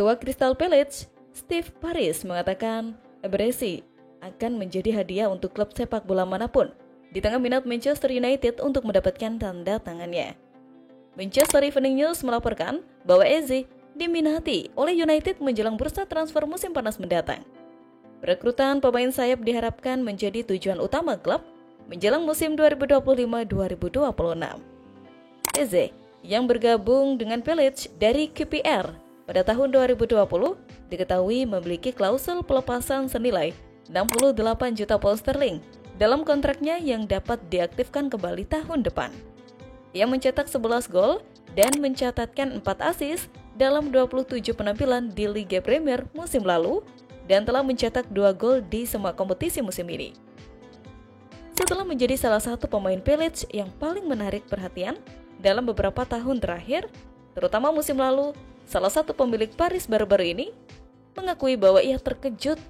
Ketua Crystal Palace, Steve Paris, mengatakan Eberechi akan menjadi hadiah untuk klub sepak bola manapun di tengah minat Manchester United untuk mendapatkan tanda tangannya. Manchester Evening News melaporkan bahwa Eze diminati oleh United menjelang bursa transfer musim panas mendatang. Perekrutan pemain sayap diharapkan menjadi tujuan utama klub menjelang musim 2025-2026. Eze yang bergabung dengan Palace dari QPR pada tahun 2020 diketahui memiliki klausul pelepasan senilai 68 juta pound sterling dalam kontraknya yang dapat diaktifkan kembali tahun depan. Ia mencetak 11 gol dan mencatatkan 4 assist dalam 27 penampilan di Liga Premier musim lalu dan telah mencetak 2 gol di semua kompetisi musim ini. Setelah menjadi salah satu pemain Palace yang paling menarik perhatian dalam beberapa tahun terakhir, terutama musim lalu, salah satu pemilik Paris baru-baru ini mengakui bahwa ia terkejut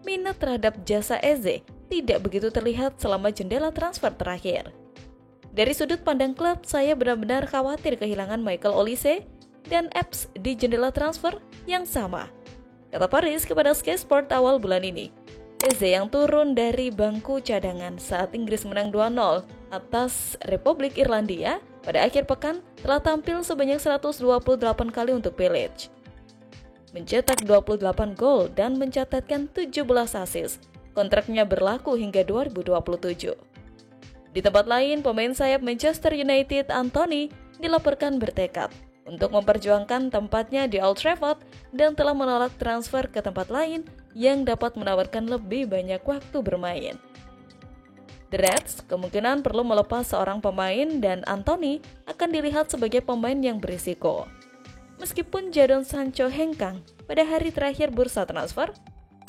minat terhadap jasa Eze tidak begitu terlihat selama jendela transfer terakhir. Dari sudut pandang klub, saya benar-benar khawatir kehilangan Michael Olise dan Epps di jendela transfer yang sama, kata Paris kepada Sky Sport awal bulan ini. Eze yang turun dari bangku cadangan saat Inggris menang 2-0 atas Republik Irlandia pada akhir pekan telah tampil sebanyak 128 kali untuk Palace, mencetak 28 gol dan mencatatkan 17 assist. Kontraknya berlaku hingga 2027. Di tempat lain, pemain sayap Manchester United Anthony dilaporkan bertekad untuk memperjuangkan tempatnya di Old Trafford dan telah menolak transfer ke tempat lain yang dapat menawarkan lebih banyak waktu bermain. The Reds kemungkinan perlu melepas seorang pemain dan Anthony akan dilihat sebagai pemain yang berisiko. Meskipun Jadon Sancho hengkang pada hari terakhir bursa transfer,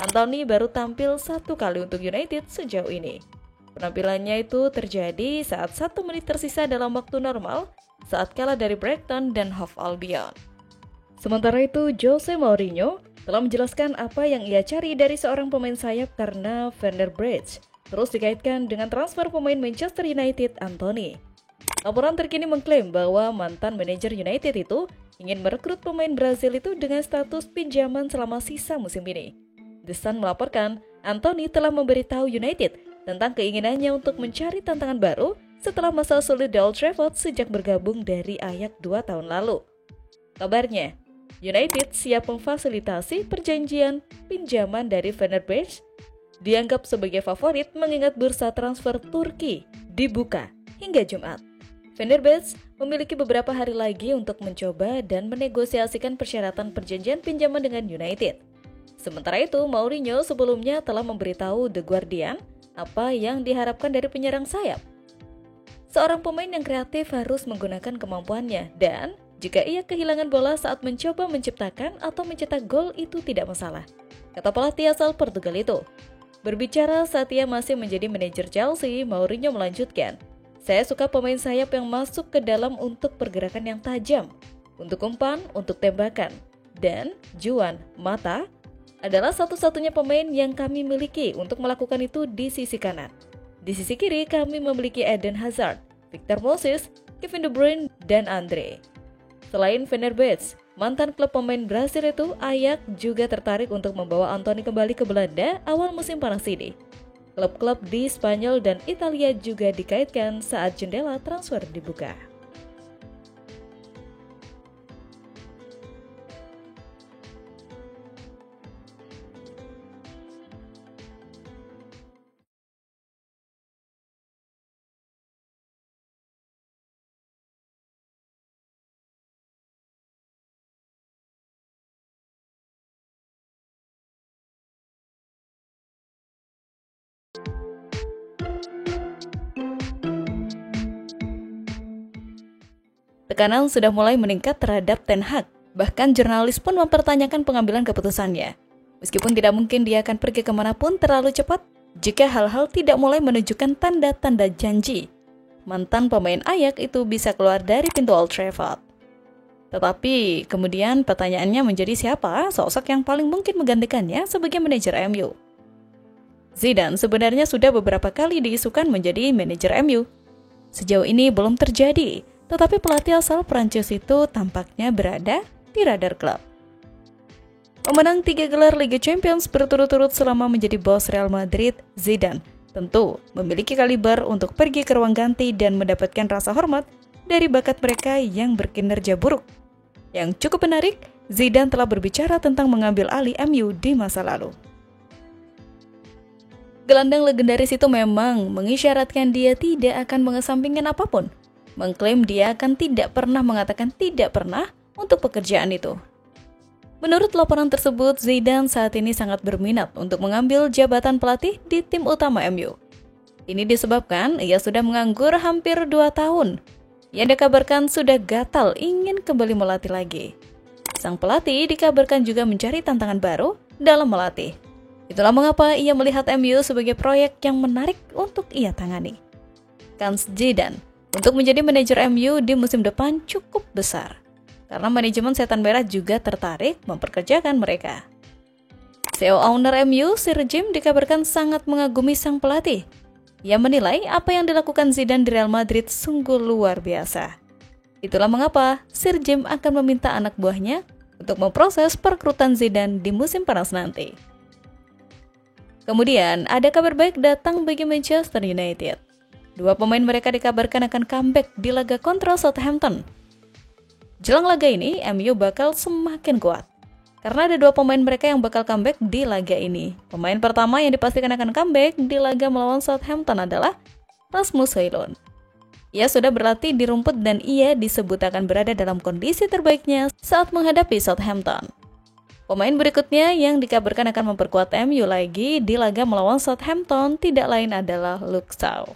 Anthony baru tampil 1 kali untuk United sejauh ini. Penampilannya itu terjadi saat 1 menit tersisa dalam waktu normal saat kalah dari Brighton dan Hove Albion. Sementara itu, Jose Mourinho telah menjelaskan apa yang ia cari dari seorang pemain sayap karena Fenerbahce terus dikaitkan dengan transfer pemain Manchester United Anthony. Laporan terkini mengklaim bahwa mantan manajer United itu ingin merekrut pemain Brazil itu dengan status pinjaman selama sisa musim ini. The Sun melaporkan Anthony telah memberitahu United tentang keinginannya untuk mencari tantangan baru setelah masa sulit di Old Trafford sejak bergabung dari Ajax 2 tahun lalu. Kabarnya, United siap memfasilitasi perjanjian pinjaman dari Fenerbahce, dianggap sebagai favorit mengingat bursa transfer Turki dibuka hingga Jumat. Fenerbahce memiliki beberapa hari lagi untuk mencoba dan menegosiasikan persyaratan perjanjian pinjaman dengan United. Sementara itu, Mourinho sebelumnya telah memberitahu The Guardian apa yang diharapkan dari penyerang sayap. Seorang pemain yang kreatif harus menggunakan kemampuannya dan jika ia kehilangan bola saat mencoba menciptakan atau mencetak gol itu tidak masalah, kata pelatih asal Portugal itu. Berbicara saat ia masih menjadi manajer Chelsea, Mourinho melanjutkan, "Saya suka pemain sayap yang masuk ke dalam untuk pergerakan yang tajam, untuk umpan, untuk tembakan. Dan Juan Mata adalah satu-satunya pemain yang kami miliki untuk melakukan itu di sisi kanan. Di sisi kiri kami memiliki Eden Hazard, Victor Moses, Kevin De Bruyne, dan Andre." Selain Fenerbahce, mantan klub pemain Brasil itu, Ajax juga tertarik untuk membawa Anthony kembali ke Belanda awal musim panas ini. Klub-klub di Spanyol dan Italia juga dikaitkan saat jendela transfer dibuka. Tekanan sudah mulai meningkat terhadap Ten Hag. Bahkan jurnalis pun mempertanyakan pengambilan keputusannya. Meskipun tidak mungkin dia akan pergi kemanapun terlalu cepat jika hal-hal tidak mulai menunjukkan tanda-tanda janji. Mantan pemain Ajax itu bisa keluar dari pintu Old Trafford. Tetapi kemudian pertanyaannya menjadi siapa sosok yang paling mungkin menggantikannya sebagai manajer MU. Zidane sebenarnya sudah beberapa kali diisukan menjadi manajer MU. Sejauh ini belum terjadi, tetapi pelatih asal Prancis itu tampaknya berada di radar klub. Pemenang 3 gelar Liga Champions berturut-turut selama menjadi bos Real Madrid, Zidane tentu memiliki kaliber untuk pergi ke ruang ganti dan mendapatkan rasa hormat dari bakat mereka yang berkinerja buruk. Yang cukup menarik, Zidane telah berbicara tentang mengambil alih MU di masa lalu. Gelandang legendaris itu memang mengisyaratkan dia tidak akan mengesampingkan apapun, mengklaim dia akan tidak pernah mengatakan tidak pernah untuk pekerjaan itu. Menurut laporan tersebut, Zidane saat ini sangat berminat untuk mengambil jabatan pelatih di tim utama MU. Ini disebabkan ia sudah menganggur hampir 2 tahun. Ia dikabarkan sudah gatal ingin kembali melatih lagi. Sang pelatih dikabarkan juga mencari tantangan baru dalam melatih. Itulah mengapa ia melihat MU sebagai proyek yang menarik untuk ia tangani. Kans Zidane untuk menjadi manajer MU di musim depan cukup besar, karena manajemen Setan Merah juga tertarik memperkerjakan mereka. CEO owner MU, Sir Jim, dikabarkan sangat mengagumi sang pelatih. Ia menilai apa yang dilakukan Zidane di Real Madrid sungguh luar biasa. Itulah mengapa Sir Jim akan meminta anak buahnya untuk memproses perekrutan Zidane di musim panas nanti. Kemudian, ada kabar baik datang bagi Manchester United. 2 pemain mereka dikabarkan akan comeback di laga kontra Southampton. Jelang laga ini, MU bakal semakin kuat, karena ada 2 pemain mereka yang bakal comeback di laga ini. Pemain pertama yang dipastikan akan comeback di laga melawan Southampton adalah Rasmus Højlund. Ia sudah berlatih di rumput dan ia disebut akan berada dalam kondisi terbaiknya saat menghadapi Southampton. Pemain berikutnya yang dikabarkan akan memperkuat MU lagi di laga melawan Southampton tidak lain adalah Luke Shaw.